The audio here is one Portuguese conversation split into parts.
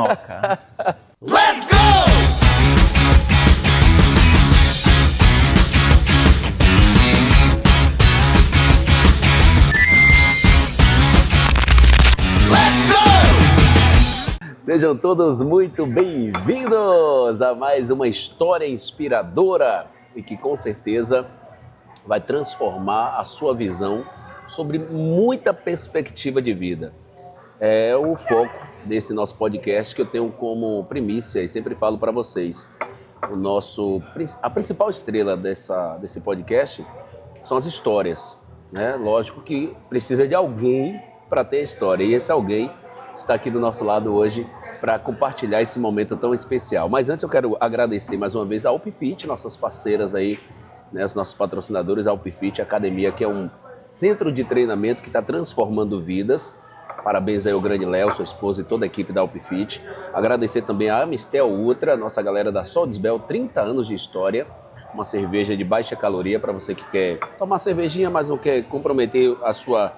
toca. Let's go! Sejam todos muito bem-vindos a mais uma história inspiradora e que com certeza vai transformar a sua visão sobre muita perspectiva de vida. É o foco desse nosso podcast que eu tenho como primícia e sempre falo para vocês. A principal estrela desse podcast são as histórias, né? Lógico que precisa de alguém para ter história e esse alguém está aqui do nosso lado hoje para compartilhar esse momento tão especial. Mas antes eu quero agradecer mais uma vez a UpFit, nossas parceiras aí, né, os nossos patrocinadores, a UpFit Academia, que é um centro de treinamento que está transformando vidas. Parabéns aí ao grande Léo, sua esposa e toda a equipe da UpFit. Agradecer também a Amistel Ultra, nossa galera da Soldesbel, 30 anos de história. Uma cerveja de baixa caloria para você que quer tomar cervejinha, mas não quer comprometer a sua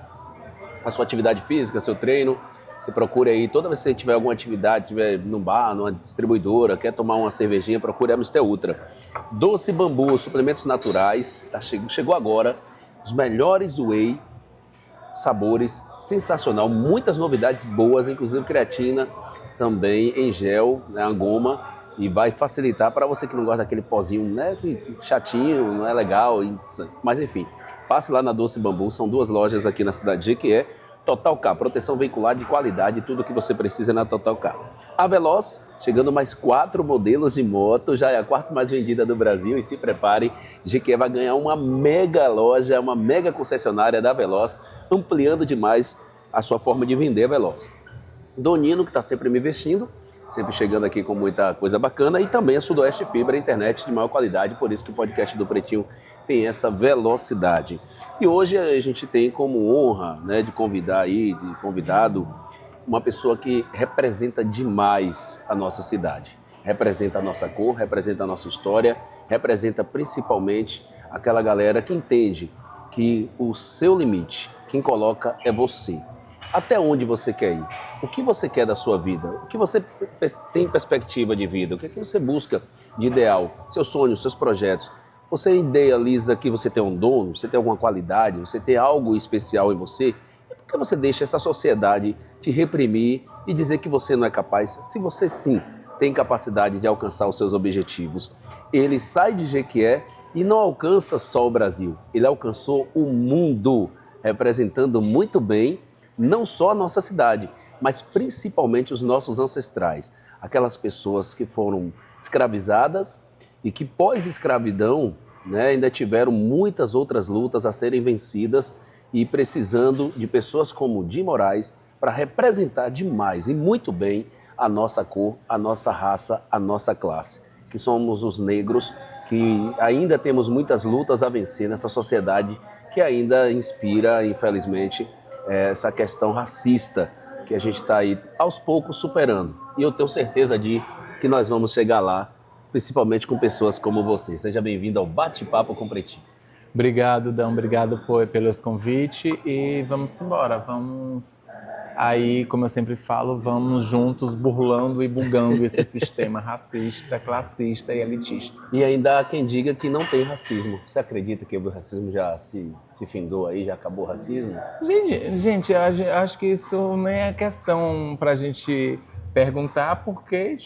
atividade física, seu treino. Você procure aí, toda vez que você tiver alguma atividade, tiver num bar, numa distribuidora, quer tomar uma cervejinha, procure a Amistel Ultra. Doce Bambu, suplementos naturais, chegou agora, os melhores whey, sabores, sensacional, muitas novidades boas, inclusive creatina, também em gel, né, a goma, e vai facilitar para você que não gosta daquele pozinho, né, chatinho, não é legal, mas enfim, passe lá na Doce Bambu, são 2 lojas aqui na cidade de Jequié. Total Car, proteção veicular de qualidade, tudo que você precisa na Total Car. A Veloz, chegando mais 4 modelos de moto, já é a 4ª mais vendida do Brasil e se prepare, Jequié vai ganhar uma mega loja, uma mega concessionária da Veloz, ampliando demais a sua forma de vender a Veloz. Donino, que está sempre me investindo, sempre chegando aqui com muita coisa bacana, e também a Sudoeste Fibra, internet de maior qualidade, por isso que o podcast do Pretinho tem essa velocidade. E hoje a gente tem como honra, né, de convidado, uma pessoa que representa demais a nossa cidade. Representa a nossa cor, representa a nossa história, representa principalmente aquela galera que entende que o seu limite, quem coloca é você. Até onde você quer ir? O que você quer da sua vida? O que você tem perspectiva de vida? O que é que você busca de ideal? Seus sonhos, seus projetos. Você idealiza que você tem um dom, você tem alguma qualidade, você tem algo especial em você? E por que você deixa essa sociedade te reprimir e dizer que você não é capaz? Se você sim tem capacidade de alcançar os seus objetivos. Ele sai de Jequié e não alcança só o Brasil. Ele alcançou o mundo, representando muito bem não só a nossa cidade, mas principalmente os nossos ancestrais. Aquelas pessoas que foram escravizadas e que pós-escravidão, né, ainda tiveram muitas outras lutas a serem vencidas e precisando de pessoas como Di Moraes para representar demais e muito bem a nossa cor, a nossa raça, a nossa classe, que somos os negros, que ainda temos muitas lutas a vencer nessa sociedade que ainda inspira, infelizmente, essa questão racista que a gente está aí aos poucos superando. E eu tenho certeza de que nós vamos chegar lá, principalmente com pessoas como você. Seja bem-vindo ao Bate-Papo com Pretinho. Obrigado, Dão. Obrigado pelos convites e vamos embora. Vamos aí, como eu sempre falo, vamos juntos burlando e bugando esse sistema racista, classista e elitista. E ainda há quem diga que não tem racismo. Você acredita que o racismo já se findou aí, já acabou o racismo? Gente, eu acho que isso nem é questão pra gente perguntar, porque,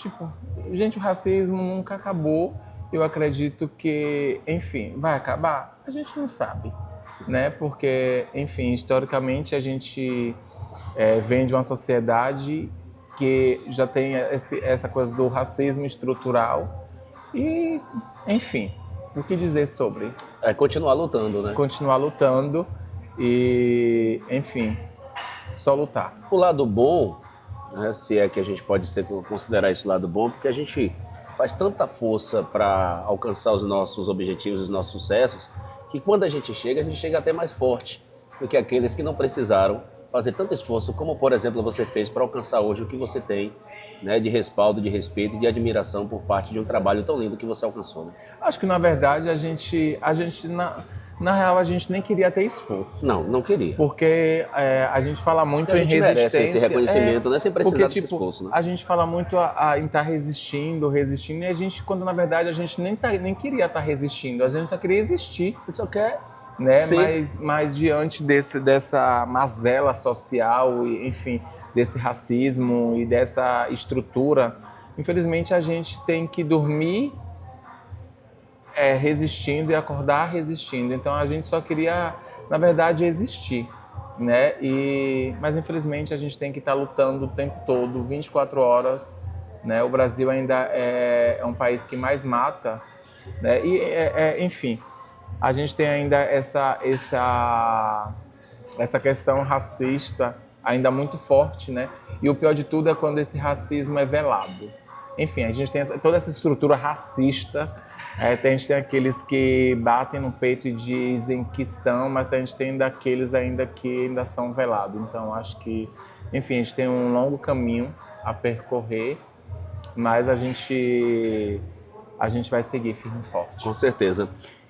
gente, o racismo nunca acabou. Eu acredito que, enfim, vai acabar? A gente não sabe, né? Porque, enfim, historicamente a gente vem de uma sociedade que já tem essa coisa do racismo estrutural e, enfim, o que dizer sobre? Continuar lutando, né? Continuar lutando e, enfim, só lutar. O lado bom, né, se é que a gente pode considerar esse lado bom, porque a gente faz tanta força para alcançar os nossos objetivos, os nossos sucessos, que quando a gente chega até mais forte do que aqueles que não precisaram fazer tanto esforço, como, por exemplo, você fez para alcançar hoje o que você tem, né, de respaldo, de respeito e de admiração por parte de um trabalho tão lindo que você alcançou. Né? Acho que, na verdade, a gente Na real, a gente nem queria ter esforço. Não queria. Porque a gente fala muito Porque a em gente resistência. merece esse reconhecimento, né? Sem precisar Porque, desse tipo, esforço, né? a gente fala muito em estar resistindo, e a gente, quando na verdade a gente nem queria estar resistindo, a gente só queria existir. A gente só quer Né? ser. Mas diante dessa mazela social, e, enfim, desse racismo e dessa estrutura, infelizmente a gente tem que dormir resistindo e acordar resistindo. Então a gente só queria, na verdade, existir, né? Mas infelizmente a gente tem que estar lutando o tempo todo, 24 horas, né? O Brasil ainda é um país que mais mata, né? Enfim, a gente tem ainda essa questão racista ainda muito forte, né? E o pior de tudo é quando esse racismo é velado. Enfim, a gente tem toda essa estrutura racista. A gente tem aqueles que batem no peito e dizem que são, mas a gente tem daqueles ainda que ainda são velados. Então, acho que, enfim, a gente tem um longo caminho a percorrer, mas a gente vai seguir firme e forte. Com certeza.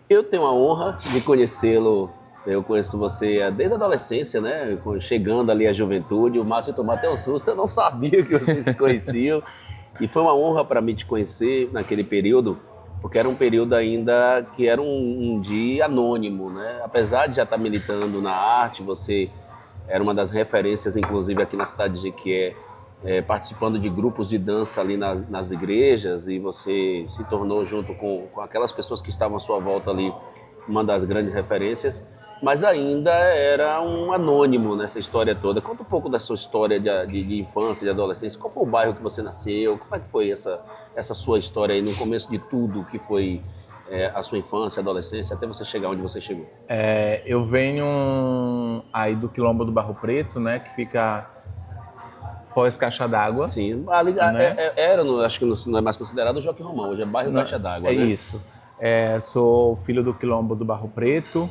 Eu tenho a honra de conhecê-lo. Eu conheço você desde a adolescência, né? Chegando ali à juventude. O Márcio tomou até um susto. Eu não sabia que vocês se conheciam. E foi uma honra para mim te conhecer naquele período, porque era um período ainda que era um dia anônimo, né? Apesar de já estar militando na arte, você era uma das referências, inclusive aqui na cidade de Jequié, participando de grupos de dança ali nas igrejas, e você se tornou, junto com aquelas pessoas que estavam à sua volta ali, uma das grandes referências, mas ainda era um anônimo nessa história toda. Conta um pouco da sua história de infância, de adolescência. Qual foi o bairro que você nasceu? Como é que foi essa sua história aí no começo de tudo que foi a sua infância, adolescência, até você chegar onde você chegou? Eu venho aí do Quilombo do Barro Preto, né, que fica pós Caixa d'Água. Sim, ali, né? Acho que não é mais considerado o Joaquim Romão, hoje é bairro Caixa d'Água, né? Isso. Sou filho do Quilombo do Barro Preto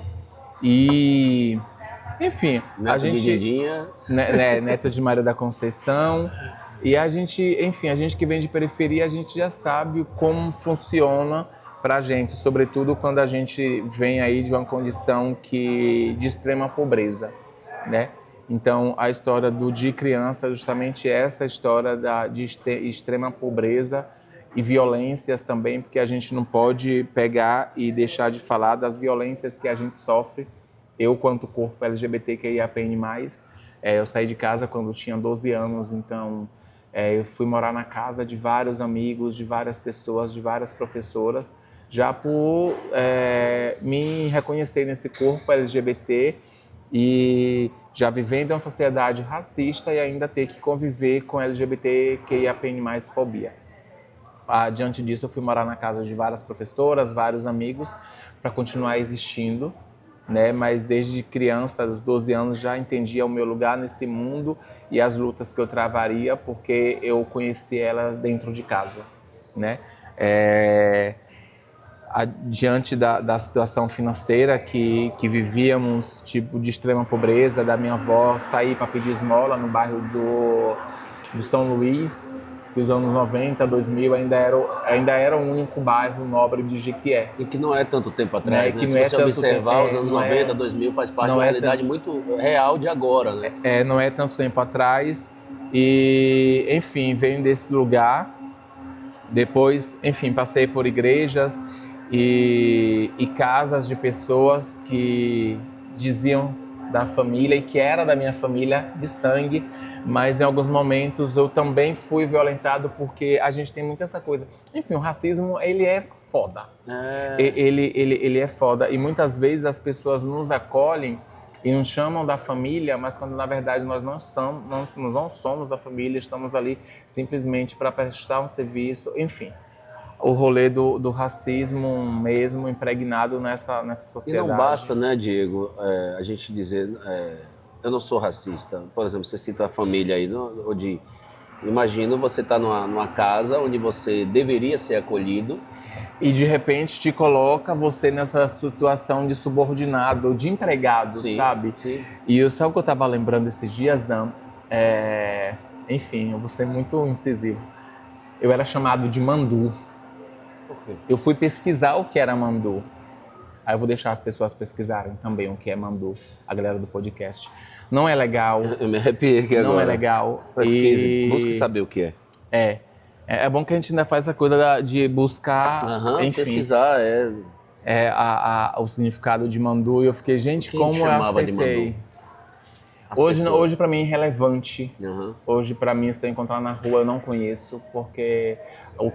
e, enfim, Neto a gente... de Didinha. Neto de Maria da Conceição. E a gente, enfim, a gente que vem de periferia, a gente já sabe como funciona pra gente, sobretudo quando a gente vem aí de uma condição de extrema pobreza, né? Então, a história de criança é justamente essa história de extrema pobreza e violências também, porque a gente não pode pegar e deixar de falar das violências que a gente sofre. Eu, quanto corpo LGBTQIAPN+, eu saí de casa quando tinha 12 anos, então eu fui morar na casa de vários amigos, de várias pessoas, de várias professoras, já por me reconhecer nesse corpo LGBT e já vivendo em uma sociedade racista e ainda ter que conviver com LGBTQIAPN+, fobia. Diante disso, eu fui morar na casa de várias professoras, vários amigos, para continuar existindo, né? Mas desde criança, aos 12 anos, já entendia o meu lugar nesse mundo e as lutas que eu travaria, porque eu conheci ela dentro de casa, né? Diante da situação financeira que vivíamos, tipo, de extrema pobreza, da minha avó sair para pedir esmola no bairro do São Luís, que os anos 90, 2000 ainda era o único bairro nobre de Jequié. E que não é tanto tempo atrás, né? Que Se você observar, os anos 90, 2000 faz parte de uma realidade muito real de agora, né? Não é tanto tempo atrás. E, enfim, venho desse lugar. Depois, enfim, passei por igrejas e casas de pessoas que diziam da família e que era da minha família de sangue, mas em alguns momentos eu também fui violentado porque a gente tem muito essa coisa. Enfim, o racismo, ele é foda. Ele é foda e muitas vezes as pessoas nos acolhem e nos chamam da família, mas quando na verdade nós não somos a família, estamos ali simplesmente para prestar um serviço, enfim. O rolê do racismo mesmo impregnado nessa sociedade. E não basta, né, Diego, a gente dizer, eu não sou racista. Por exemplo, você cita a família aí, onde imagino você estar numa casa onde você deveria ser acolhido. E de repente te coloca você nessa situação de subordinado, de empregado, sim, sabe? Sim. E sabe o que eu estava lembrando esses dias, Dan? Enfim, eu vou ser muito incisivo. Eu era chamado de mandu. Por quê? Eu fui pesquisar o que era mandu. Aí eu vou deixar as pessoas pesquisarem também o que é mandu, a galera do podcast. Não é legal. Eu me arrepiei aqui agora. Não é legal. Pesquise, busque saber o que é. É bom que a gente ainda faz a coisa de buscar, enfim, pesquisar, o significado de mandu. E eu fiquei, gente, Quem como te eu chamava de acertei. mandu? As pessoas. Hoje para mim é irrelevante. Aham. Hoje para mim, se eu encontrar na rua, eu não conheço, porque o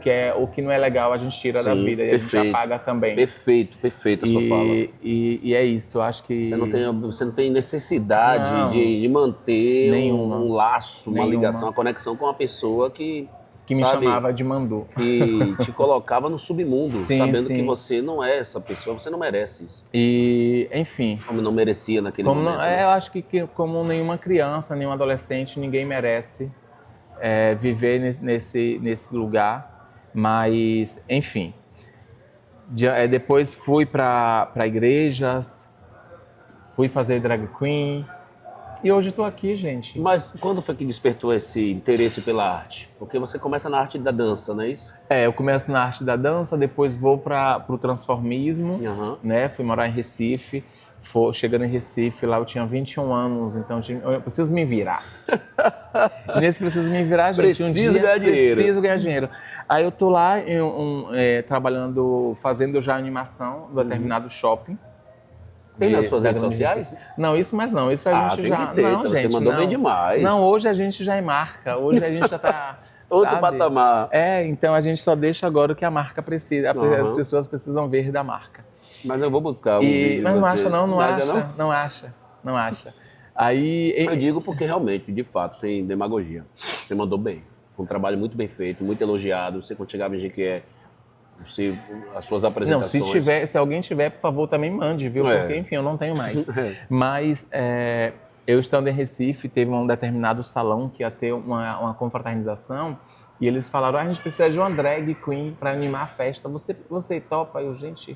que não é legal a gente tira da Sim, vida e a gente perfeito. apaga também. Perfeito a sua fala. E é isso, eu acho que... Você não tem necessidade Não. de manter Nenhuma. um laço, uma Nenhuma. ligação, uma conexão com uma pessoa que me sabe, chamava de mandu. que te colocava no submundo, Sim, sabendo sim. que você não é essa pessoa, você não merece isso. E, enfim... Como não merecia naquele Como momento. não, né? eu acho que como nenhuma criança, nenhum adolescente, ninguém merece viver nesse lugar. Mas, enfim. Depois fui para igrejas, fui fazer drag queen. E hoje estou aqui, gente. Mas quando foi que despertou esse interesse pela arte? Porque você começa na arte da dança, não é isso? Eu começo na arte da dança, depois vou para o transformismo, Aham. né? Fui morar em Recife. Chegando em Recife, lá eu tinha 21 anos, então eu preciso me virar. E nesse preciso me virar, gente, Preciso ganhar dinheiro. Preciso ganhar dinheiro. Aí eu tô lá trabalhando, fazendo já animação do determinado shopping. Tem nas suas da redes Grande sociais? Recife. Não, isso mais não. Isso a gente tem já... que ter, não, então gente, você mandou não. bem demais. Não, hoje a gente já é marca. Hoje a gente já tá... Outro sabe? patamar. Então a gente só deixa agora o que a marca precisa. Uhum. As pessoas precisam ver da marca. Mas eu vou buscar um vídeo Mas de não você. acha, não Acha, acha. Não acha. Aí... Eu digo porque realmente, de fato, sem demagogia, você mandou bem. Foi um trabalho muito bem feito, muito elogiado. Você quando chegava em Jequié, as suas Não, apresentações... se alguém tiver, por favor, também mande, viu? Porque, enfim, eu não tenho mais. É. Mas eu estando em Recife, teve um determinado salão que ia ter uma confraternização e eles falaram, a gente precisa de uma drag queen para animar a festa. Você topa? Eu, gente,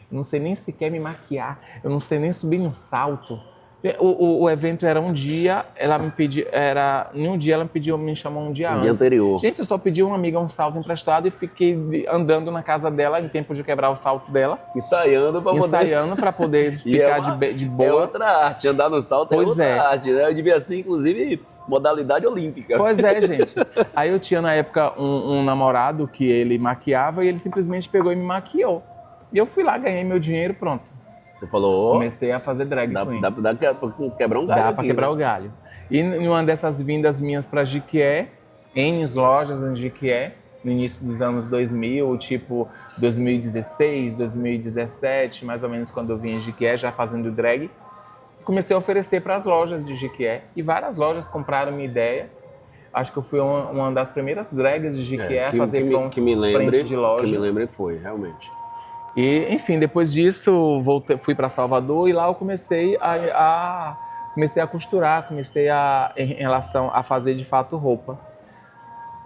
eu não sei nem sequer me maquiar, eu não sei nem subir num salto. O evento era um dia, me chamou um dia No antes. dia anterior. Gente, eu só pedi uma amiga um salto emprestado e fiquei andando na casa dela em tempo de quebrar o salto dela. Ensaiando para poder Ficar de boa. É outra arte, andar no salto Pois é outra é. arte, né? Eu devia ser, inclusive, modalidade olímpica. Pois é, gente. Aí eu tinha na época um namorado que ele maquiava e ele simplesmente pegou e me maquiou. E eu fui lá, ganhei meu dinheiro, pronto. Você falou, Comecei a fazer drag queen. dá pra quebrar um galho Dá aqui, pra quebrar né? o galho. E numa dessas vindas minhas pra Jequié, em lojas em Jequié, no início dos anos 2000, tipo 2016, 2017, mais ou menos quando eu vim em Jequié, já fazendo drag, comecei a oferecer para as lojas de Jequié. E várias lojas compraram minha ideia. Acho que eu fui uma das primeiras drags de Jequié a fazer que me lembre, frente de loja. Que me lembre foi, realmente. E, enfim, depois disso, fui para Salvador e lá eu comecei a costurar, em relação a fazer de fato roupa.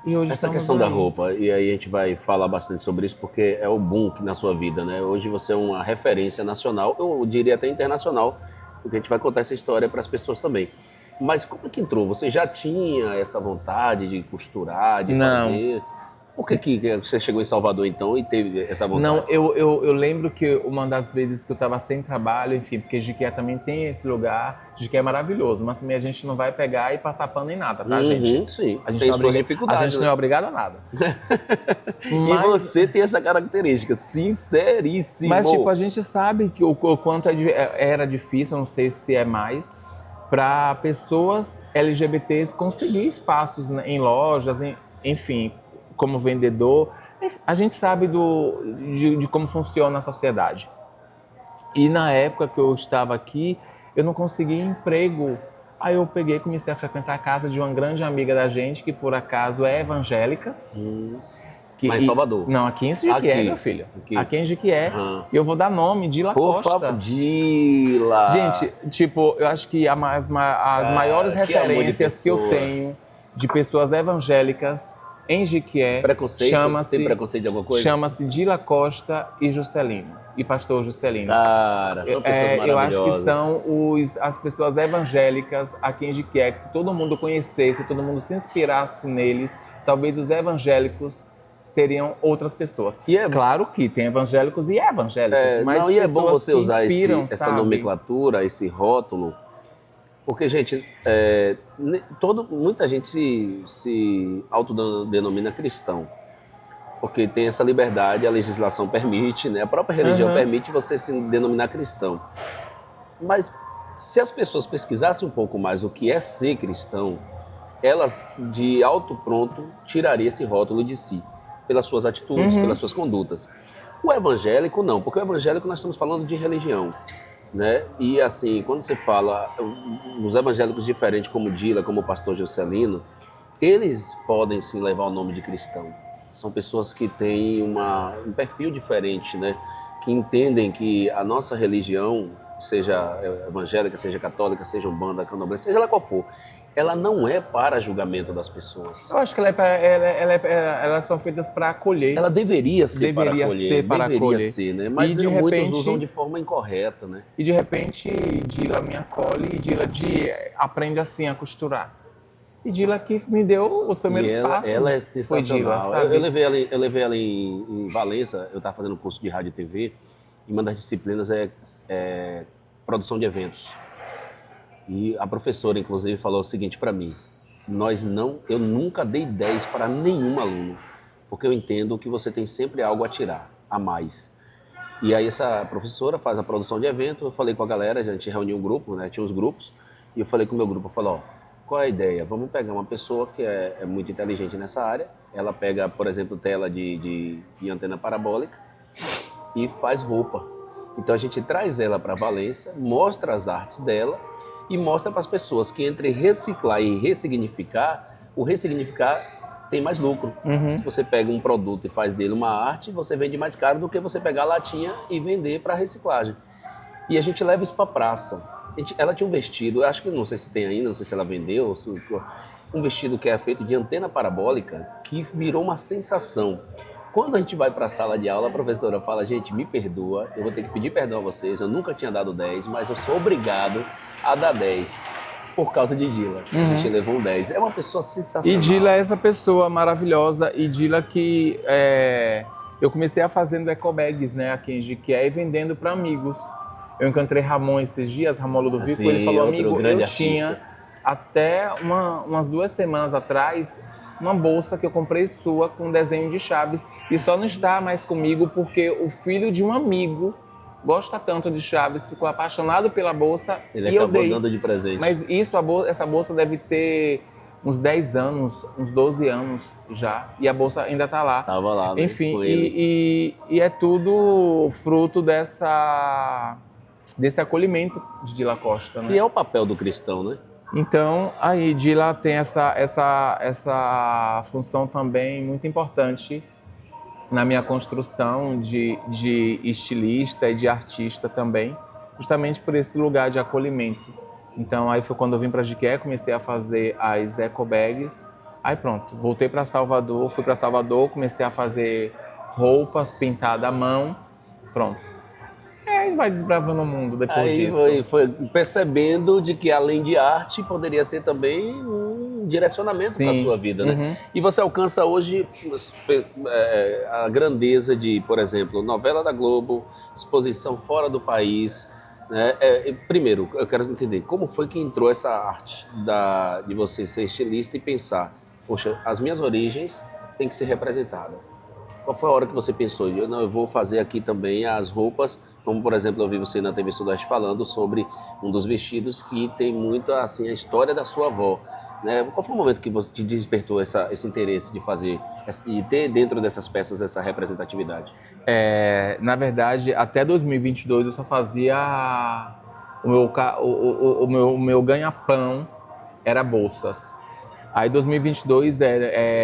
E hoje Essa estamos questão da aí. roupa, e aí a gente vai falar bastante sobre isso, porque é o boom na sua vida, né? Hoje você é uma referência nacional, eu diria até internacional, porque a gente vai contar essa história para as pessoas também. Mas como é que entrou? Você já tinha essa vontade de costurar, de Não. fazer? Por que você chegou em Salvador então e teve essa vontade? Não, eu lembro que uma das vezes que eu estava sem trabalho, enfim, porque Jequié também tem esse lugar, Jequié é maravilhoso, mas também a gente não vai pegar e passar pano em nada, tá, gente? Sim, A gente tem não é suas obriga- dificuldades. A gente não é obrigado a nada. E você tem essa característica, sinceríssimo. Mas, tipo, a gente sabe que o quanto era difícil, não sei se é mais, para pessoas LGBTs conseguir espaços em lojas, enfim, como vendedor. A gente sabe de como funciona a sociedade. E na época que eu estava aqui, eu não conseguia emprego. Aí eu peguei e comecei a frequentar a casa de uma grande amiga da gente, que por acaso é evangélica. Mas em Salvador? Não, aqui em Jequié, Aqui. meu filho. Aqui. Aqui em Jequié. Aham. E eu vou dar nome, Dila Por Costa. favor, Dila. Gente, tipo, eu acho que as maiores que amor de referências que eu pessoa. tenho de pessoas evangélicas em Jequié Preconceito? Tem preconceito de alguma coisa? chama-se Dila Costa e Juscelino, e pastor Juscelino. Cara, são pessoas Eu acho que maravilhosas. são as pessoas evangélicas aqui em Jequié, que se todo mundo conhecesse, se todo mundo se inspirasse neles, talvez os evangélicos seriam outras pessoas. E é claro que tem evangélicos e evangélicos, mas não, e é bom pessoas você que usar inspiram, essa sabe? nomenclatura, esse rótulo, porque, gente, muita gente se autodenomina cristão, porque tem essa liberdade, a legislação permite, né? A própria religião permite você se denominar cristão. Mas se as pessoas pesquisassem um pouco mais o que é ser cristão, elas de alto pronto tirariam esse rótulo de si, pelas suas atitudes, pelas suas condutas. O evangélico não, porque o evangélico nós estamos falando de religião, né? E assim, quando você fala, os evangélicos diferentes como Dila, como o pastor Juscelino, eles podem sim levar o nome de cristão. São pessoas que têm um perfil diferente, né? Que entendem que a nossa religião, seja evangélica, seja católica, seja umbanda, candomblé, seja lá qual for, ela não é para julgamento das pessoas. Eu acho que elas são feitas para acolher. Ela deveria ser para acolher. Deveria ser, né? Mas de muitos repente, usam de forma incorreta, né? E de repente, Dila me acolhe e Dila aprende assim a costurar. E Dila que me deu os primeiros passos. Ela é sensacional. Foi Dila, sabe? Eu levei ela em Valença, eu estava fazendo curso de rádio e TV, e uma das disciplinas é produção de eventos. E a professora, inclusive, falou o seguinte para mim: eu nunca dei 10 para nenhum aluno, porque eu entendo que você tem sempre algo a tirar, a mais. E aí essa professora faz a produção de evento, eu falei com a galera, a gente reuniu um grupo, né? Tinha uns grupos, e eu falei com o meu grupo, eu falei, qual é a ideia? Vamos pegar uma pessoa que é muito inteligente nessa área, ela pega, por exemplo, tela de antena parabólica e faz roupa. Então a gente traz ela para Valença, mostra as artes dela, e mostra para as pessoas que entre reciclar e ressignificar, o ressignificar tem mais lucro. Se você pega um produto e faz dele uma arte, você vende mais caro do que você pegar a latinha e vender para reciclagem. E a gente leva isso para a praça. Ela tinha um vestido, eu acho que não sei se tem ainda, não sei se ela vendeu, um vestido que é feito de antena parabólica, que virou uma sensação. Quando a gente vai para a sala de aula, a professora fala, gente, me perdoa, eu vou ter que pedir perdão a vocês, eu nunca tinha dado 10, mas eu sou obrigado a dar 10 por causa de Dila. A gente levou um 10. É uma pessoa sensacional. E Dila é essa pessoa maravilhosa. E Dila que eu comecei a fazendo ecobags, né, aqui em Jiquié, e vendendo para amigos. Eu encontrei Ramon esses dias, Ramon Ludovico, ele falou, amigo, eu tinha até umas 2 semanas atrás uma bolsa que eu comprei sua com desenho de Chaves e só não está mais comigo porque o filho de um amigo gosta tanto de Chaves, ficou apaixonado pela bolsa e eu acabou dei. Dando de presente. Mas essa bolsa deve ter uns 10 anos, uns 12 anos já, e a bolsa ainda está lá. Estava lá, né? Enfim, e é tudo fruto desse acolhimento de Dila Costa, né? Que é o papel do cristão, né? Então, aí Dila tem essa função também muito importante na minha construção de estilista e de artista também, justamente por esse lugar de acolhimento. Então, aí foi quando eu vim para Jiquié, comecei a fazer as ecobags. Aí pronto, voltei para Salvador, fui para Salvador, comecei a fazer roupas pintadas à mão, pronto. Aí vai desbravando o mundo depois disso. Aí foi percebendo de que além de arte poderia ser também um direcionamento para a sua vida, né? E você alcança hoje a grandeza de, por exemplo, novela da Globo, exposição fora do país, né? Primeiro, eu quero entender como foi que entrou essa arte de você ser estilista e pensar, poxa, as minhas origens têm que ser representadas. Qual foi a hora que você pensou? Eu vou fazer aqui também as roupas, como por exemplo eu vi você na TV Sudeste falando sobre um dos vestidos que tem muito assim a história da sua avó, né? Qual foi o momento que você te despertou esse interesse de fazer e ter dentro dessas peças essa representatividade? Na verdade, até 2022 eu só fazia o meu ganha-pão era bolsas. Aí 2022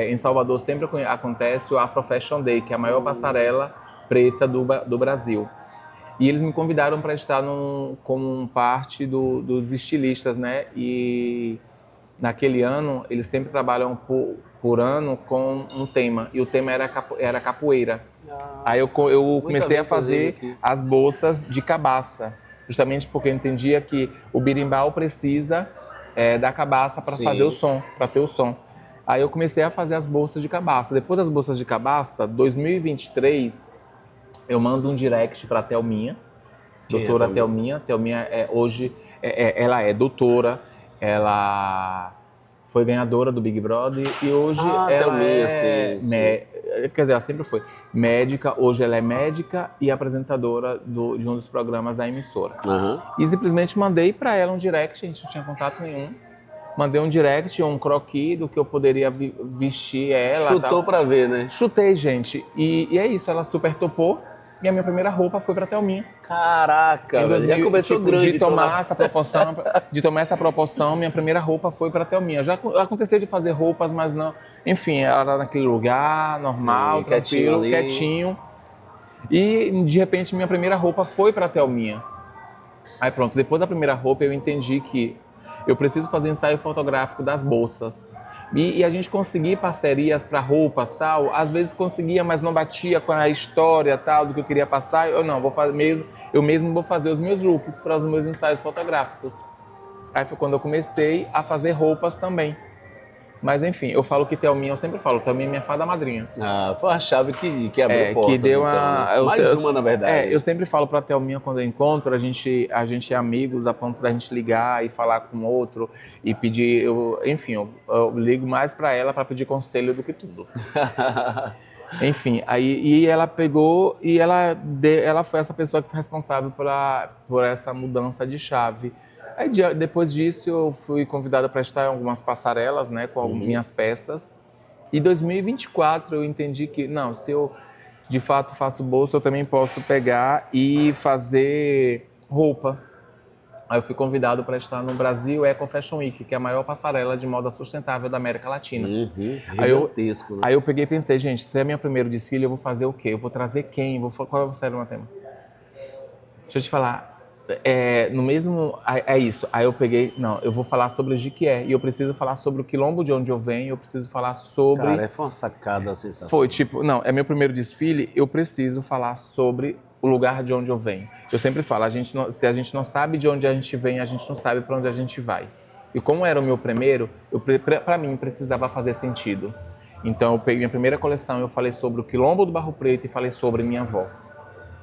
em Salvador sempre acontece o Afro Fashion Day, que é a maior passarela preta do Brasil. E eles me convidaram para estar como parte dos estilistas, né? E naquele ano, eles sempre trabalham por ano com um tema. E o tema era capoeira. Aí eu comecei a fazer as bolsas de cabaça. Justamente porque eu entendia que o birimbau precisa da cabaça para fazer o som, para ter o som. Aí eu comecei a fazer as bolsas de cabaça. Depois das bolsas de cabaça, 2023, eu mando um direct para a Thelminha, doutora Thelminha. Thelminha hoje, ela é doutora, ela foi ganhadora do Big Brother e hoje ela Thelminha, sim. Quer dizer, ela sempre foi médica, hoje ela é médica e apresentadora de um dos programas da emissora. Uhum. E simplesmente mandei para ela um direct, a gente não tinha contato nenhum. Mandei um direct, um croquis do que eu poderia vestir ela. Chutou pra ver, né? Chutei, gente. E é isso, ela super topou. E a minha primeira roupa foi pra Thelminha. Caraca, velho, já começou grande. De tomar essa proporção, minha primeira roupa foi pra Thelminha. Já aconteceu de fazer roupas, mas não... Enfim, ela tá naquele lugar, normal, tranquilo, quietinho. E, de repente, minha primeira roupa foi pra Thelminha. Aí pronto, depois da primeira roupa eu entendi que eu preciso fazer ensaio fotográfico das bolsas. E a gente conseguir parcerias para roupas, tal, às vezes conseguia, mas não batia com a história, tal, do que eu queria passar. Eu não, eu mesmo vou fazer os meus looks para os meus ensaios fotográficos. Aí foi quando eu comecei a fazer roupas também. Mas enfim, eu falo que Thelminha, eu sempre falo, Thelminha é minha fada madrinha. Foi a chave que abriu portas, que deu então, mais uma, na verdade. Eu sempre falo pra Thelminha quando eu encontro, a gente é amigos a ponto da gente ligar e falar com outro e pedir, eu ligo mais pra ela pra pedir conselho do que tudo. Enfim, aí ela pegou e ela foi essa pessoa que foi responsável por essa mudança de chave. Aí, depois disso, eu fui convidada para estar em algumas passarelas, né, com minhas peças. E em 2024, eu entendi que, não, se eu de fato faço bolsa, eu também posso pegar e fazer roupa. Aí eu fui convidado para estar no Brasil Eco Fashion Week, que é a maior passarela de moda sustentável da América Latina. Gigantesco, né? Aí eu peguei e pensei, gente, se é meu primeiro desfile, eu vou fazer o quê? Eu vou trazer quem? Qual vai ser o meu tema? Deixa eu te falar. No mesmo... É isso. Aí eu peguei... Não, eu vou falar sobre o Jequié. E eu preciso falar sobre o quilombo de onde eu venho. Eu preciso falar sobre... Cara, foi uma sacada a sensação. Foi, tipo... Não, é meu primeiro desfile. Eu preciso falar sobre o lugar de onde eu venho. Eu sempre falo, se a gente não sabe de onde a gente vem, a gente não sabe para onde a gente vai. E como era o meu primeiro, para mim precisava fazer sentido. Então eu peguei minha primeira coleção, eu falei sobre o quilombo do Barro Preto e falei sobre minha avó.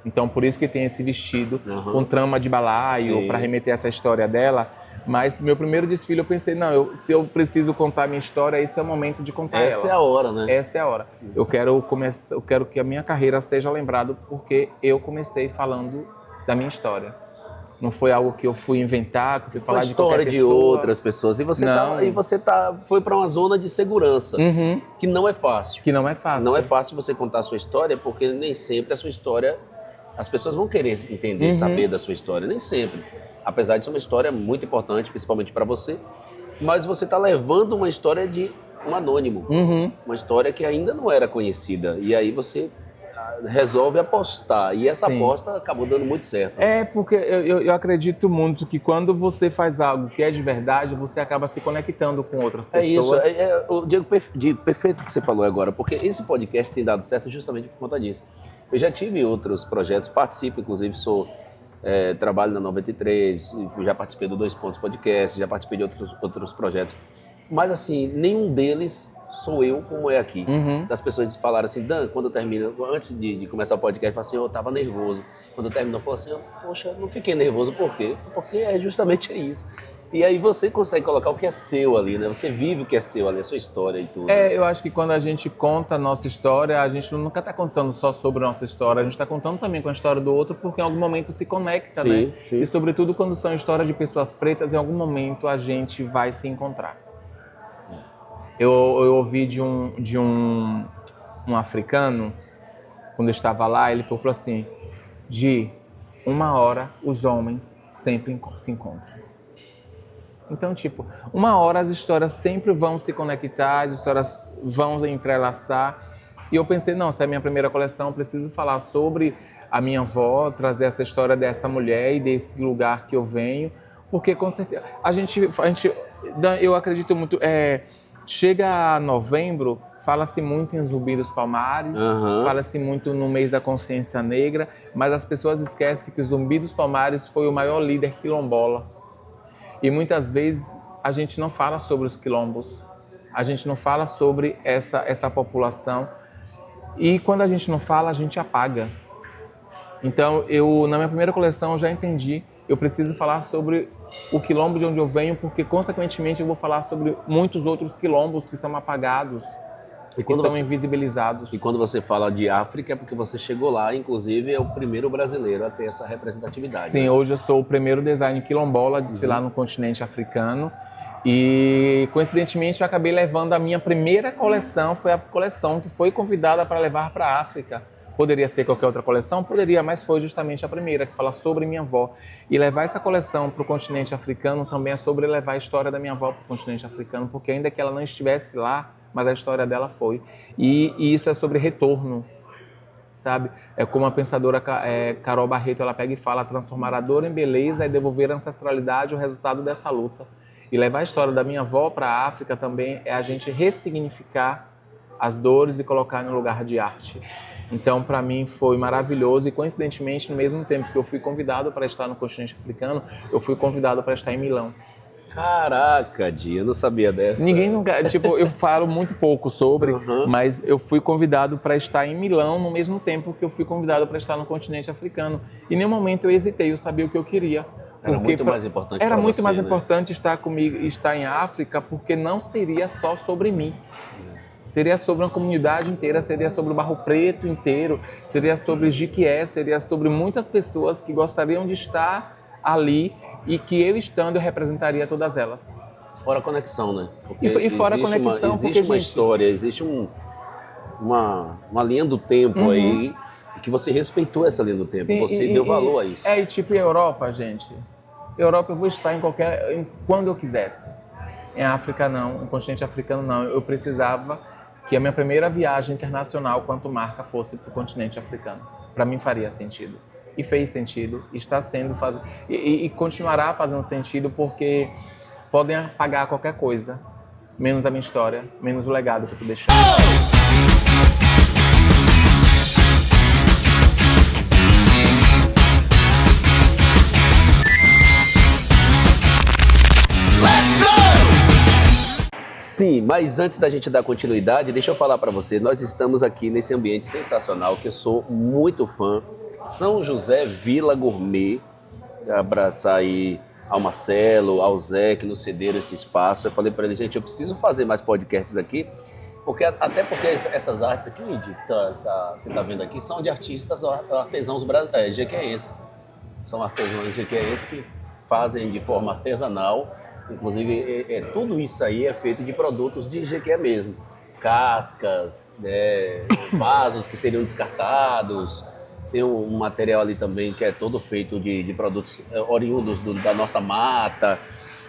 Então, por isso que tem esse vestido com trama de balaio, para remeter essa história dela. Mas meu primeiro desfile, eu pensei, não, se eu preciso contar minha história, esse é o momento de contar ela. Essa é a hora, né? Essa é a hora. Eu quero que a minha carreira seja lembrada porque eu comecei falando da minha história. Não foi algo que eu fui inventar, que eu fui falar de qualquer pessoa. História de outras pessoas. E você foi para uma zona de segurança, que não é fácil. Que não é fácil. Não é fácil você contar a sua história, porque nem sempre a sua história... As pessoas vão querer entender, saber da sua história, nem sempre. Apesar de ser uma história muito importante, principalmente para você, mas você está levando uma história de um anônimo, uma história que ainda não era conhecida. E aí você resolve apostar, e essa aposta acabou dando muito certo. Porque eu acredito muito que quando você faz algo que é de verdade, você acaba se conectando com outras pessoas. O Diego, perfeito o que você falou agora, porque esse podcast tem dado certo justamente por conta disso. Eu já tive outros projetos, participo, inclusive trabalho na 93, já participei do 2 Pontos Podcast, já participei de outros projetos. Mas assim, nenhum deles sou eu como é aqui. Das pessoas falaram assim, Dan, quando eu termino, antes de começar o podcast, eu falei assim, eu tava nervoso. Quando eu terminou, eu falei assim, poxa, não fiquei nervoso, por quê? Porque é justamente isso. E aí você consegue colocar o que é seu ali, né? Você vive o que é seu ali, a sua história e tudo. Eu acho que quando a gente conta a nossa história, a gente nunca está contando só sobre a nossa história, a gente está contando também com a história do outro, porque em algum momento se conecta, né? Sim. E sobretudo quando são histórias de pessoas pretas, em algum momento a gente vai se encontrar. Eu ouvi de um africano, quando eu estava lá, ele falou assim, de 1 hora os homens sempre se encontram. Então, tipo, 1 hora as histórias sempre vão se conectar, as histórias vão entrelaçar. E eu pensei, não, se é a minha primeira coleção, eu preciso falar sobre a minha avó, trazer essa história dessa mulher e desse lugar que eu venho. Porque, com certeza, eu acredito muito... Chega novembro, fala-se muito em Zumbi dos Palmares, fala-se muito no mês da consciência negra, mas as pessoas esquecem que o Zumbi dos Palmares foi o maior líder quilombola. E muitas vezes a gente não fala sobre os quilombos. a gente não fala sobre essa população. E quando a gente não fala, a gente apaga. Então, na minha primeira coleção, eu já entendi, eu preciso falar sobre o quilombo de onde eu venho, porque, consequentemente, eu vou falar sobre muitos outros quilombos que são apagados, que são invisibilizados. E quando você fala de África, é porque você chegou lá, inclusive é o primeiro brasileiro a ter essa representatividade. Sim, né? Hoje eu sou o primeiro design quilombola a desfilar no continente africano. E, coincidentemente, eu acabei levando a minha primeira coleção, foi a coleção que foi convidada para levar para a África. Poderia ser qualquer outra coleção? Poderia, mas foi justamente a primeira, que fala sobre minha avó. E levar essa coleção para o continente africano também é sobre levar a história da minha avó para o continente africano, porque ainda que ela não estivesse lá, mas a história dela foi. E isso é sobre retorno, sabe? É como a pensadora Carol Barreto, ela pega e fala: transformar a dor em beleza e devolver a ancestralidade, o resultado dessa luta. E levar a história da minha avó para a África também é a gente ressignificar as dores e colocar no lugar de arte. Então, para mim, foi maravilhoso e, coincidentemente, no mesmo tempo que eu fui convidado para estar no continente africano, eu fui convidado para estar em Milão. Caraca, Di, eu não sabia dessa. Ninguém nunca, eu falo muito pouco sobre, mas eu fui convidado para estar em Milão no mesmo tempo que eu fui convidado para estar no continente africano. E em nenhum momento eu hesitei, eu sabia o que eu queria. Era muito mais importante Era muito mais né? importante estar comigo, estar em África, porque não seria só sobre mim. Seria sobre uma comunidade inteira, seria sobre o Barro Preto inteiro, seria sobre Jequié, seria sobre muitas pessoas que gostariam de estar ali e que eu estando eu representaria todas elas. Fora a conexão, né? E fora a conexão, existe uma história, existe uma linha do tempo aí, que você respeitou essa linha do tempo, sim, você deu valor a isso. E tipo a Europa, gente. Europa eu vou estar quando eu quisesse. Em África não, no continente africano não. Eu precisava que a minha primeira viagem internacional quanto marca fosse para o continente africano. Para mim faria sentido. E fez sentido, está sendo e continuará fazendo sentido, porque podem apagar qualquer coisa, menos a minha história, menos o legado que eu tô deixando. Sim, mas antes da gente dar continuidade, deixa eu falar para você, nós estamos aqui nesse ambiente sensacional que eu sou muito fã, São José Vila Gourmet. Abraçar aí ao Marcelo, ao Zé, que nos cederam esse espaço. Eu falei para ele: gente, eu preciso fazer mais podcasts aqui, até porque essas artes aqui, você está vendo aqui, são de artistas, artesãos jequiéenses. São artesãos jequiéenses que fazem de forma artesanal. Inclusive, tudo isso aí é feito de produtos de Jequié mesmo. Cascas, vasos que seriam descartados. Tem um material ali também que é todo feito de produtos oriundos da nossa mata.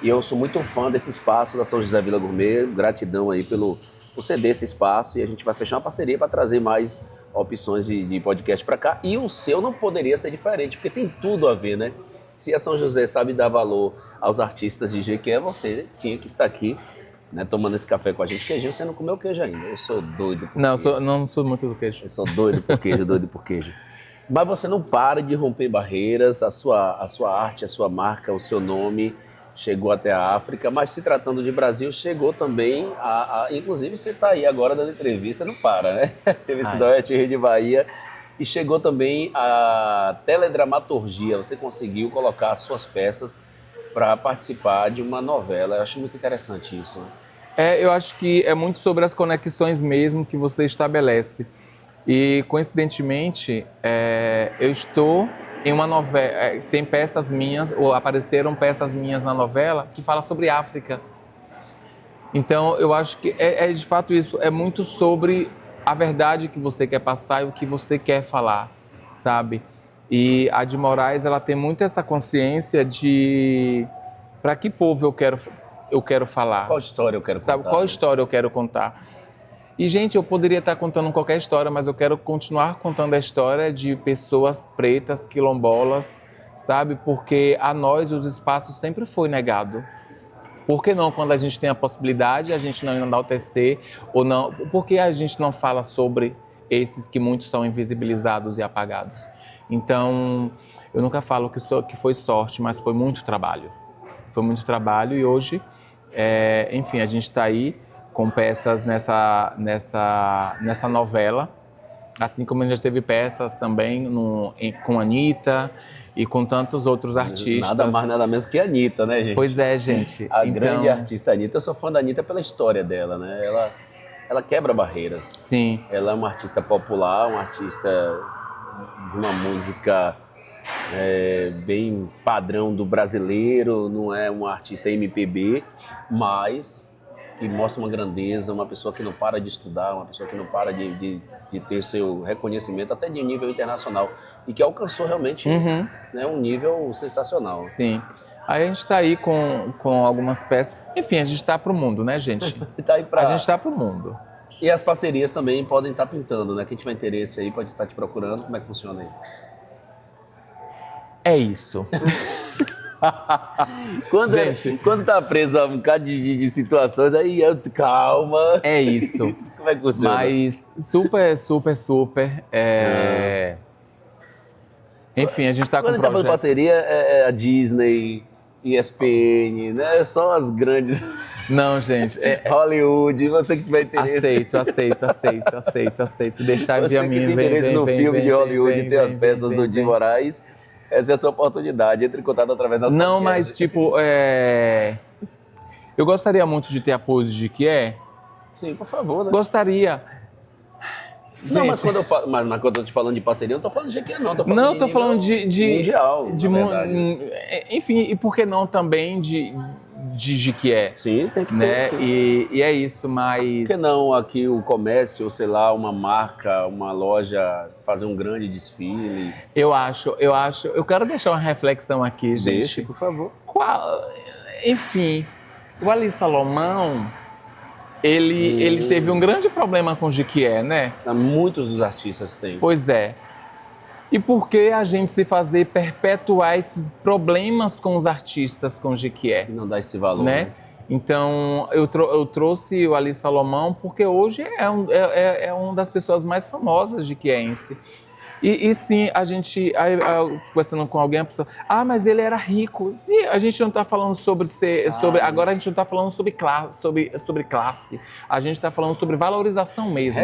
E eu sou muito fã desse espaço da São José Vila Gourmet. Gratidão aí por ceder esse espaço. E a gente vai fechar uma parceria para trazer mais opções de podcast para cá. E o seu não poderia ser diferente, porque tem tudo a ver, né? Se a São José sabe dar valor aos artistas de Jequié, você tinha que estar aqui, né, tomando esse café com a gente. Queijinho, você não comeu queijo ainda. Eu sou doido por queijo. Não sou muito do queijo. Eu sou doido por queijo, doido por queijo. Mas você não para de romper barreiras, a sua arte, a sua marca, o seu nome chegou até a África, mas se tratando de Brasil, chegou também inclusive você está aí agora dando entrevista, não para, né? Teve esse Doete Rei de Bahia. E chegou também a teledramaturgia, você conseguiu colocar as suas peças para participar de uma novela. Eu acho muito interessante isso. Né? Eu acho que é muito sobre as conexões mesmo que você estabelece. E, coincidentemente, eu estou em uma novela, tem peças minhas, ou apareceram peças minhas na novela, que fala sobre África. Então, eu acho que de fato isso, é muito sobre a verdade que você quer passar e o que você quer falar, sabe? E a de Moraes, ela tem muito essa consciência de para que povo eu quero falar. Qual história eu quero contar? Sabe? Qual história eu quero contar? E, gente, eu poderia estar contando qualquer história, mas eu quero continuar contando a história de pessoas pretas, quilombolas, sabe? Porque a nós os espaços sempre foi negado. Por que não, quando a gente tem a possibilidade, a gente não enaltecer ou não? Por que a gente não fala sobre esses que muitos são invisibilizados e apagados? Então, eu nunca falo que foi sorte, mas foi muito trabalho. Foi muito trabalho e hoje, enfim, a gente está aí com peças nessa novela. Assim como a gente já teve peças também com a Anitta e com tantos outros artistas. Nada mais, nada menos que a Anitta, né, gente? Pois é, gente. A grande artista Anitta, eu sou fã da Anitta pela história dela, né? Ela quebra barreiras. Sim. Ela é uma artista popular, uma artista de uma música bem padrão do brasileiro, não é uma artista MPB, mas que mostra uma grandeza, uma pessoa que não para de estudar, uma pessoa que não para de ter seu reconhecimento até de nível internacional e que alcançou realmente né, um nível sensacional. Sim. Aí a gente está aí com algumas peças. Enfim, a gente está pro mundo, né, gente? A gente está pro mundo. E as parcerias também podem estar pintando, né? Quem tiver interesse aí pode estar te procurando. Como é que funciona aí? É isso. Quando tá preso a um bocado de situações, aí calma. É isso. Como é que funciona? Mas super. Enfim, a gente tá com Quando a gente tá fazendo parceria, é a Disney, ESPN, né? Só as grandes. Não, gente. Hollywood, você que tiver interesse. Aceito. Deixar via mim. Você que tem interesse no filme de Hollywood e ter as peças do Di Moraes, essa é a sua oportunidade. Entre em contato através das Não, mas tipo, eu gostaria muito de ter apoio de Jequié. Sim, por favor, né? Gostaria. Não, gente, mas quando eu tô te falando de parceria, eu não tô falando de Jequié, não. Não, tô falando de mundial, enfim, e por que não também de Jequié? Sim, tem que ter, né? sim. E é isso, mas... Por que não aqui o comércio, ou sei lá, uma marca, uma loja, fazer um grande desfile? Eu quero deixar uma reflexão aqui, gente. Deixe, por favor. Enfim, o Ali Salomão, ele teve um grande problema com o Jequié, né? Muitos dos artistas têm. Pois é. E por que a gente se fazer perpetuar esses problemas com os artistas, com o Jequié? E não dá esse valor, né? Então, eu trouxe o Ali Salomão porque hoje é uma das pessoas mais famosas jequiense. E sim, a gente, conversando com alguém, a pessoa, mas ele era rico. Sim, a gente não está falando agora a gente não está falando sobre classe. A gente está falando sobre valorização mesmo.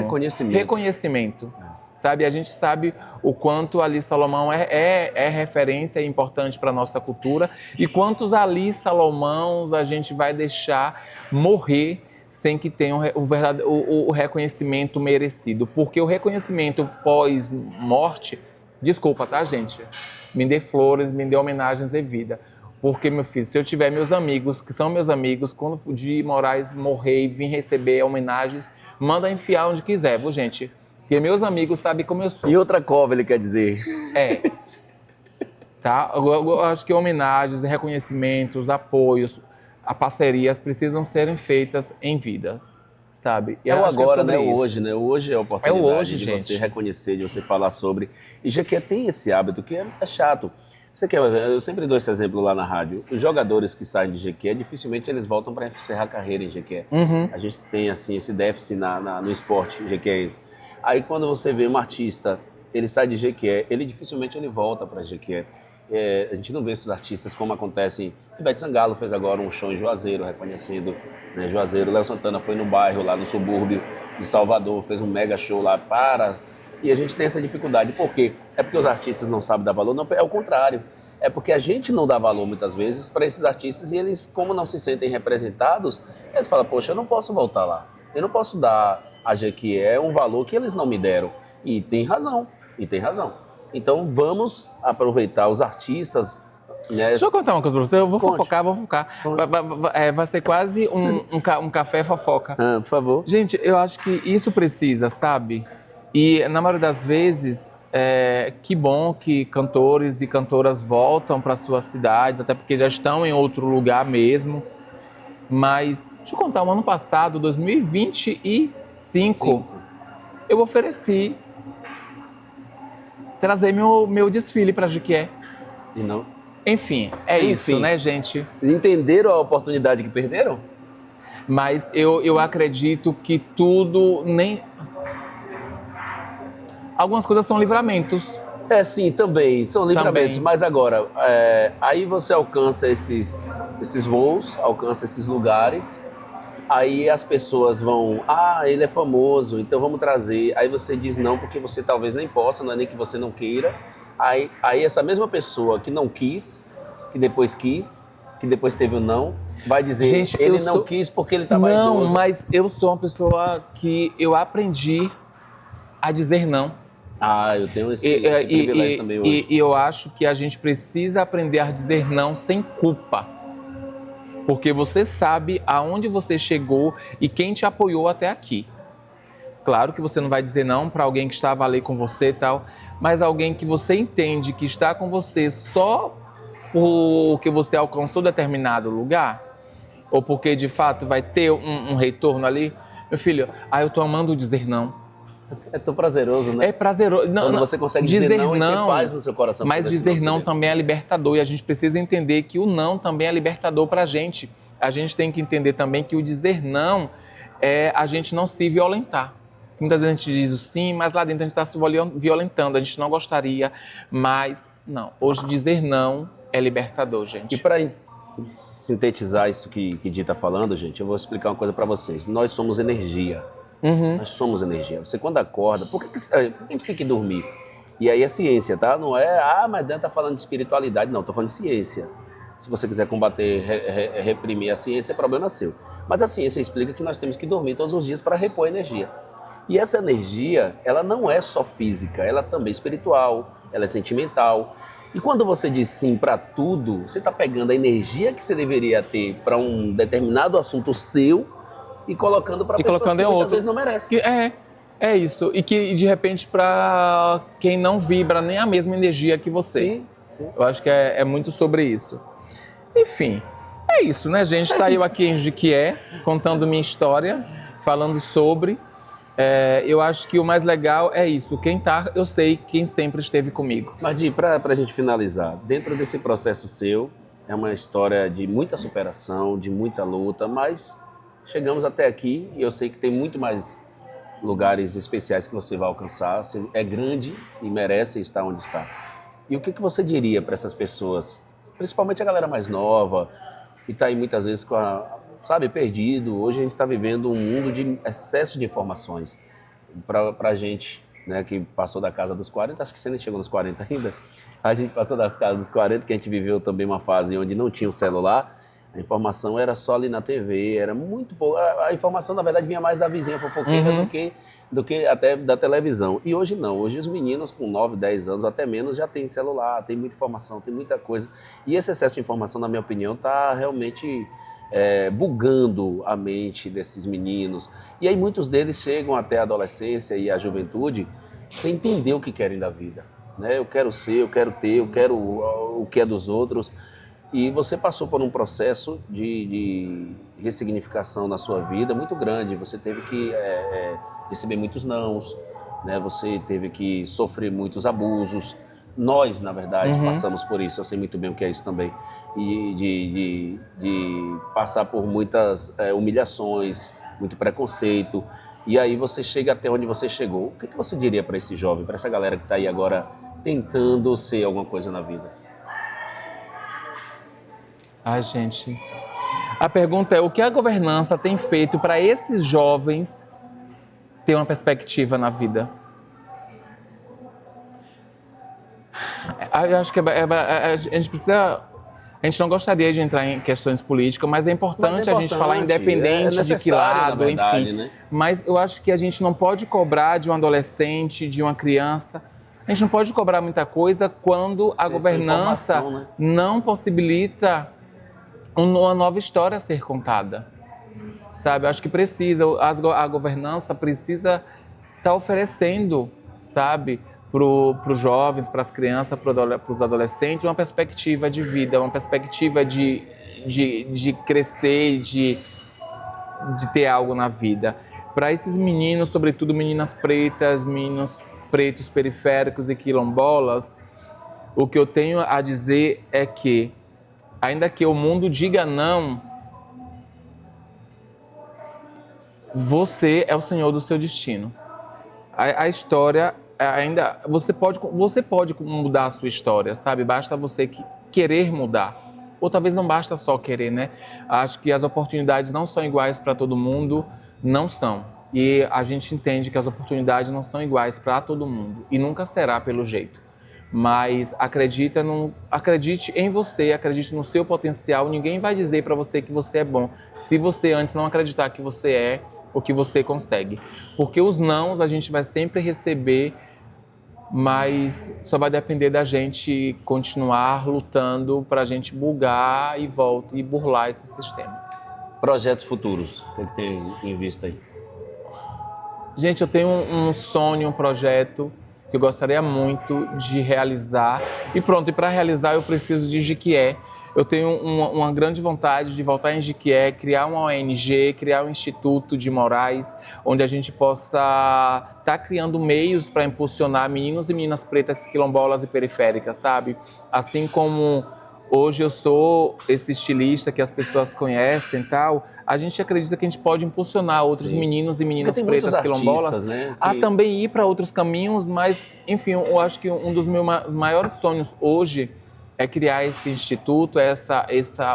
Reconhecimento. Sabe, a gente sabe o quanto Ali Salomão é referência e importante para a nossa cultura e quantos Ali Salomãos a gente vai deixar morrer sem que tenham o reconhecimento merecido. Porque o reconhecimento pós-morte, desculpa, tá, gente? Me dê flores, me dê homenagens e vida. Porque, meu filho, se eu tiver meus amigos, que são meus amigos, quando o Di Moraes morrer e vir receber homenagens, manda enfiar onde quiser, viu, gente? Porque meus amigos sabem como eu sou. E outra cova, ele quer dizer. Tá? Eu acho que homenagens, reconhecimentos, apoios, parcerias precisam serem feitas em vida, sabe? E agora, né? Hoje, né? Hoje é a oportunidade de gente. Você reconhecer, de você falar sobre. E Jequié tem esse hábito que é chato. Eu sempre dou esse exemplo lá na rádio. Os jogadores que saem de Jequié, dificilmente eles voltam para encerrar a carreira em Jequié. A gente tem assim esse déficit no esporte jequiéense. Aí quando você vê um artista, ele sai de Jequié, dificilmente volta para Jequié. A gente não vê esses artistas como acontece. Ivete Sangalo fez agora um show em Juazeiro, reconhecendo, né, Juazeiro. Léo Santana foi no bairro, lá no subúrbio de Salvador, fez um mega show lá E a gente tem essa dificuldade. Por quê? É porque os artistas não sabem dar valor? Não, é o contrário. É porque a gente não dá valor muitas vezes para esses artistas e eles, como não se sentem representados, eles falam, poxa, eu não posso voltar lá. Eu não posso dar a Jequié um valor que eles não me deram. E tem razão. Então vamos aproveitar os artistas. Né? Deixa eu contar uma coisa pra você, eu vou fofocar. Vai ser quase um café fofoca. Por favor. Gente, eu acho que isso precisa, sabe? E na maioria das vezes, que bom que cantores e cantoras voltam para suas cidades, até porque já estão em outro lugar mesmo. Mas, deixa eu contar, um ano passado, 2025, eu ofereci trazer meu desfile para Jequié. E não? Enfim, isso, né, gente? Entenderam a oportunidade que perderam? Mas eu acredito que tudo algumas coisas são livramentos. Sim, também, são livramentos. Mas agora, aí você alcança esses voos, alcança esses lugares. Aí as pessoas vão, ele é famoso, então vamos trazer. Aí você diz não, porque você talvez nem possa, não é nem que você não queira. Aí essa mesma pessoa que não quis, que depois quis, que depois teve o não, vai dizer, Gente, ele não quis porque ele estava Não, idoso. mas eu sou uma pessoa que eu aprendi a dizer não. Eu tenho esse privilégio também hoje. E eu acho que a gente precisa aprender a dizer não sem culpa. Porque você sabe aonde você chegou e quem te apoiou até aqui. Claro que você não vai dizer não para alguém que estava ali com você e tal, mas alguém que você entende que está com você só porque você alcançou determinado lugar, ou porque de fato vai ter um retorno ali. Meu filho, eu tô amando dizer não. É tão prazeroso, né? É prazeroso. Quando você consegue dizer não e ter paz no seu coração. Mas dizer não também é libertador e a gente precisa entender que o não também é libertador pra gente. A gente tem que entender também que o dizer não é a gente não se violentar. Muitas vezes a gente diz o sim, mas lá dentro a gente está se violentando. A gente não gostaria, mas não. Hoje dizer não é libertador, gente. E para sintetizar isso que Di está falando, gente, eu vou explicar uma coisa para vocês. Nós somos energia. Nós somos energia. Você quando acorda, por que a gente tem que dormir? E aí é ciência, tá? Não é, mas Dan tá falando de espiritualidade. Não, tô falando de ciência. Se você quiser combater, reprimir a ciência, é problema seu. Mas a ciência explica que nós temos que dormir todos os dias para repor energia. E essa energia, ela não é só física, ela também é espiritual, ela é sentimental. E quando você diz sim para tudo, você está pegando a energia que você deveria ter para um determinado assunto seu e colocando para pessoas que muitas vezes não merecem. É isso. E que, de repente, para quem não vibra nem a mesma energia que você. Sim. Eu acho que é muito sobre isso. Enfim, é isso, né, gente? Tá eu aqui em Jequié, contando minha história, falando sobre. Eu acho que o mais legal é isso. Quem tá, eu sei quem sempre esteve comigo. Mas, Di, para a gente finalizar, dentro desse processo seu, é uma história de muita superação, de muita luta, mas chegamos até aqui e eu sei que tem muito mais lugares especiais que você vai alcançar. Você é grande e merece estar onde está. E o que você diria para essas pessoas, principalmente a galera mais nova, que está aí muitas vezes perdido? Hoje a gente está vivendo um mundo de excesso de informações. Para a gente, né, que passou da casa dos 40, acho que você nem chegou nos 40 ainda, a gente passou das casas dos 40, que a gente viveu também uma fase onde não tinha o celular, a informação era só ali na TV, era muito pouco. A informação, na verdade, vinha mais da vizinha fofoqueira do que até da televisão. E hoje não. Hoje os meninos com 9, 10 anos, até menos, já tem celular, tem muita informação, tem muita coisa. E esse excesso de informação, na minha opinião, está realmente bugando a mente desses meninos. E aí muitos deles chegam até a adolescência e a juventude sem entender o que querem da vida. Né? Eu quero ser, eu quero ter, eu quero o que é dos outros. E você passou por um processo de ressignificação na sua vida muito grande. Você teve que receber muitos nãos, né? Você teve que sofrer muitos abusos. Nós, na verdade, passamos por isso. Eu sei muito bem o que é isso também. E de passar por muitas humilhações, muito preconceito. E aí você chega até onde você chegou. O que você diria para esse jovem, para essa galera que está aí agora tentando ser alguma coisa na vida? Ai, gente. A pergunta é: o que a governança tem feito para esses jovens ter uma perspectiva na vida? Eu acho que a gente precisa. A gente não gostaria de entrar em questões políticas, mas é importante a gente falar independente de que lado, verdade, enfim. Né? Mas eu acho que a gente não pode cobrar de um adolescente, de uma criança. A gente não pode cobrar muita coisa quando a governança, né, não possibilita uma nova história a ser contada. Sabe? Eu acho que precisa, a governança precisa estar oferecendo, sabe, para os jovens, para as crianças, para os adolescentes, uma perspectiva de vida, uma perspectiva de crescer, de ter algo na vida. Para esses meninos, sobretudo meninas pretas, meninos pretos periféricos e quilombolas, o que eu tenho a dizer é que, ainda que o mundo diga não, você é o senhor do seu destino. A história ainda... Você pode mudar a sua história, sabe? Basta você querer mudar. Ou talvez não basta só querer, né? Acho que as oportunidades não são iguais para todo mundo, não são. E a gente entende que as oportunidades não são iguais para todo mundo e nunca será pelo jeito. Mas acredite em você, acredite no seu potencial. Ninguém vai dizer para você que você é bom se você antes não acreditar que você é ou que você consegue. Porque os nãos a gente vai sempre receber, mas só vai depender da gente continuar lutando para a gente bugar e voltar e burlar esse sistema. Projetos futuros, o que tem em vista aí? Gente, eu tenho um sonho, um projeto que eu gostaria muito de realizar. E pronto, e para realizar eu preciso de Jequié. Eu tenho uma grande vontade de voltar em Jequié, criar uma ONG, criar um Instituto de Morais, onde a gente possa estar criando meios para impulsionar meninos e meninas pretas, quilombolas e periféricas, sabe? Assim como hoje eu sou esse estilista que as pessoas conhecem e tal, a gente acredita que a gente pode impulsionar outros meninos e meninas pretas, quilombolas, né, a também ir para outros caminhos, mas, enfim, eu acho que um dos meus maiores sonhos hoje é criar esse instituto, essa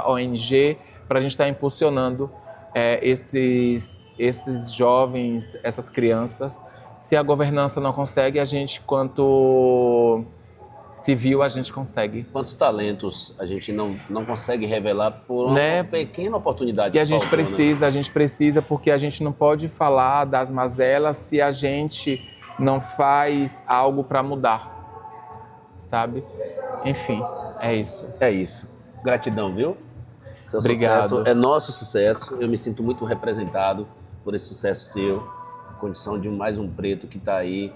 ONG, para a gente estar impulsionando esses jovens, essas crianças. Se a governança não consegue, a gente, quanto civil, a gente consegue. Quantos talentos a gente não consegue revelar por uma pequena oportunidade que a gente precisa, porque a gente não pode falar das mazelas se a gente não faz algo para mudar, sabe? Enfim, é isso. É isso. Gratidão, viu? Seu Obrigado. Sucesso é nosso sucesso. Eu me sinto muito representado por esse sucesso seu. A condição de mais um preto que está aí,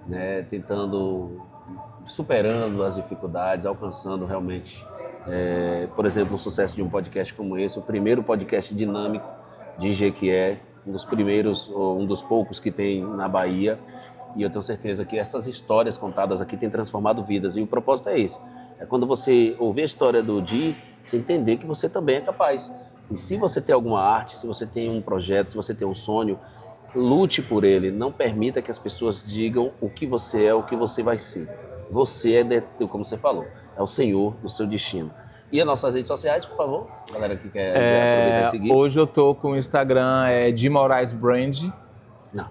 né, superando as dificuldades, alcançando realmente, por exemplo, o sucesso de um podcast como esse, o primeiro podcast dinâmico de Jequié, um dos primeiros, ou um dos poucos que tem na Bahia. E eu tenho certeza que essas histórias contadas aqui têm transformado vidas. E o propósito é esse. É quando você ouvir a história do Di, você entender que você também é capaz. E se você tem alguma arte, se você tem um projeto, se você tem um sonho, lute por ele. Não permita que as pessoas digam o que você é, o que você vai ser. Você é, como você falou, é o senhor do seu destino. E as nossas redes sociais, por favor? Galera que quer aproveitar e seguir. Hoje eu tô com o Instagram, Di Moraes Brand. Não.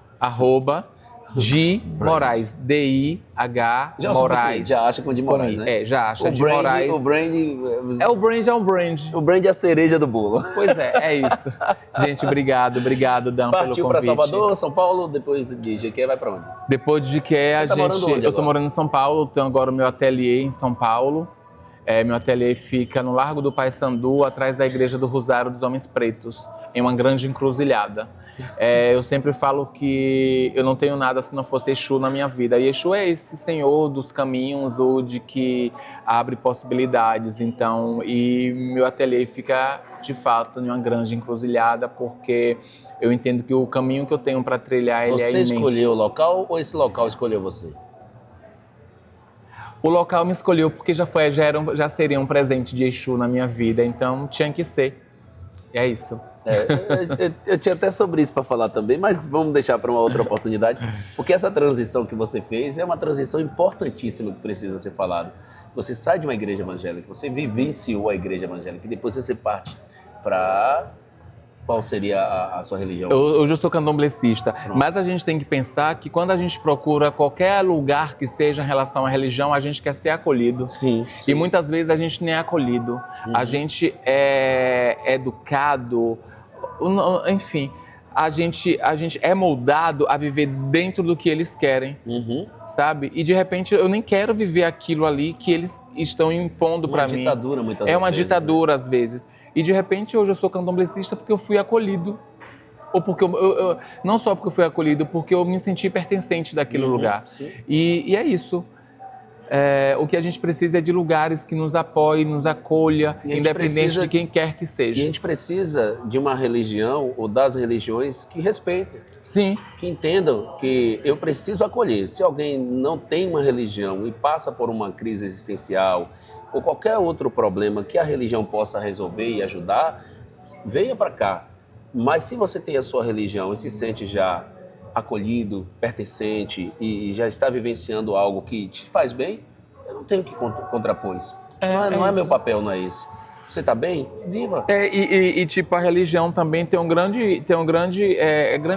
@Di Moraes, D-I-H Moraes. Já acha com Di Moraes, né? Já acha. Di Moraes. O brand... O brand é um brand. O brand é a cereja do bolo. Pois é isso. Gente, obrigado, Dan, pelo convite. Partiu para Salvador, São Paulo, depois de Jequié vai para onde? Depois de Jequié, eu tô morando em São Paulo, tenho agora o meu ateliê em São Paulo. Meu ateliê fica no Largo do Paissandu, atrás da Igreja do Rosário dos Homens Pretos, em uma grande encruzilhada. Eu sempre falo que eu não tenho nada se não fosse Exu na minha vida. E Exu é esse senhor dos caminhos ou de que abre possibilidades. Então, e meu ateliê fica, de fato, em uma grande encruzilhada, porque eu entendo que o caminho que eu tenho para trilhar, ele é imenso. Você escolheu o local ou esse local escolheu você? O local me escolheu porque já seria um presente de Exu na minha vida, então tinha que ser. E é isso. Eu tinha até sobre isso para falar também, mas vamos deixar para uma outra oportunidade, porque essa transição que você fez é uma transição importantíssima que precisa ser falada. Você sai de uma igreja evangélica, você vivenciou a igreja evangélica, e depois você parte para... Qual seria a sua religião? Hoje eu sou candomblessista, mas a gente tem que pensar que quando a gente procura qualquer lugar que seja em relação à religião, a gente quer ser acolhido. Sim. E muitas vezes a gente nem é acolhido. A gente é educado, enfim, a gente é moldado a viver dentro do que eles querem, sabe? E de repente eu nem quero viver aquilo ali que eles estão impondo para mim. Ditadura, muitas vezes. É uma ditadura, né? Às vezes. E de repente hoje eu sou candomblessista porque eu fui acolhido. Ou porque não só porque eu fui acolhido, porque eu me senti pertencente daquele lugar. E é isso. O que a gente precisa é de lugares que nos apoiem, nos acolha, independente de quem quer que seja. E a gente precisa de uma religião ou das religiões que respeitem. Sim. Que entendam que eu preciso acolher. Se alguém não tem uma religião e passa por uma crise existencial ou qualquer outro problema que a religião possa resolver e ajudar, venha para cá. Mas se você tem a sua religião e se sente já acolhido, pertencente e já está vivenciando algo que te faz bem, eu não tenho que contrapor isso. Não é meu papel, não é esse. Você tá bem? Viva! Tipo, a religião também tem grande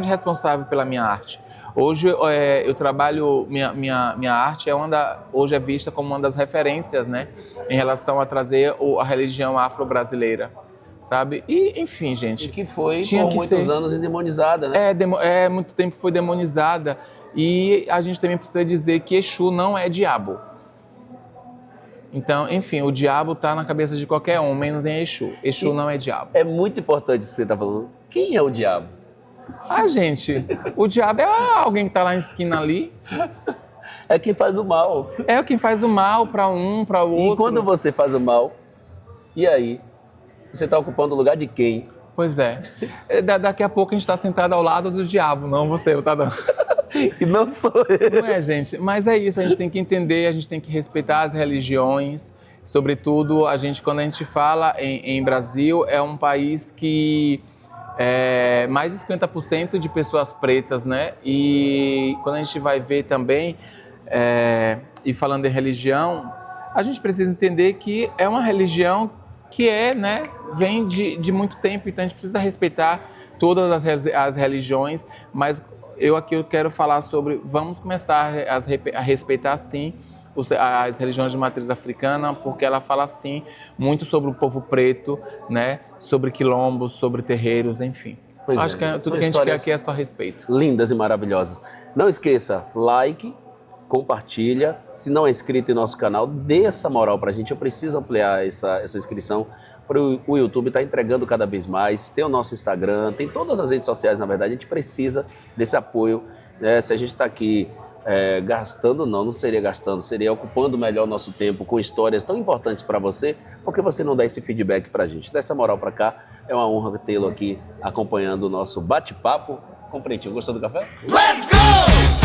responsável pela minha arte. Hoje eu trabalho, minha arte hoje é vista como uma das referências, né, em relação a trazer a religião afro-brasileira, sabe? E, enfim, gente. E que foi tinha por que muitos ser. anos endemonizada, né? Muito tempo foi demonizada. E a gente também precisa dizer que Exu não é diabo. Então, enfim, o diabo está na cabeça de qualquer um, menos em Exu. Exu não é diabo. É muito importante isso que você tá falando. Quem é o diabo? Gente, o diabo é alguém que está lá na esquina ali. É quem faz o mal. É quem faz o mal para um, para o outro. E quando você faz o mal, e aí? Você está ocupando o lugar de quem? Pois é. Daqui a pouco a gente está sentado ao lado do diabo, não você, tá dando. E não sou eu. Não é, gente? Mas é isso, a gente tem que entender, a gente tem que respeitar as religiões. Sobretudo, quando a gente fala em Brasil, é um país que mais de 50% de pessoas pretas, né? E quando a gente vai ver também, e falando em religião, a gente precisa entender que é uma religião que né, vem de muito tempo, então a gente precisa respeitar todas as religiões, mas eu quero falar sobre, vamos começar a respeitar sim as religiões de matriz africana, porque ela fala sim muito sobre o povo preto, né, sobre quilombos, sobre terreiros, enfim. Acho que tudo que a gente quer aqui é só respeito. Lindas e maravilhosas. Não esqueça, like, compartilha. Se não é inscrito em nosso canal, dê essa moral pra gente. Eu preciso ampliar essa inscrição. O YouTube está entregando cada vez mais. Tem o nosso Instagram, tem todas as redes sociais, na verdade. A gente precisa desse apoio. Né? Se a gente está aqui gastando, não seria gastando, seria ocupando melhor o nosso tempo com histórias tão importantes para você, porque você não dá esse feedback pra gente. Dá essa moral pra cá. É uma honra tê-lo aqui acompanhando o nosso bate-papo com o Pretinho. Gostou do café? Let's go!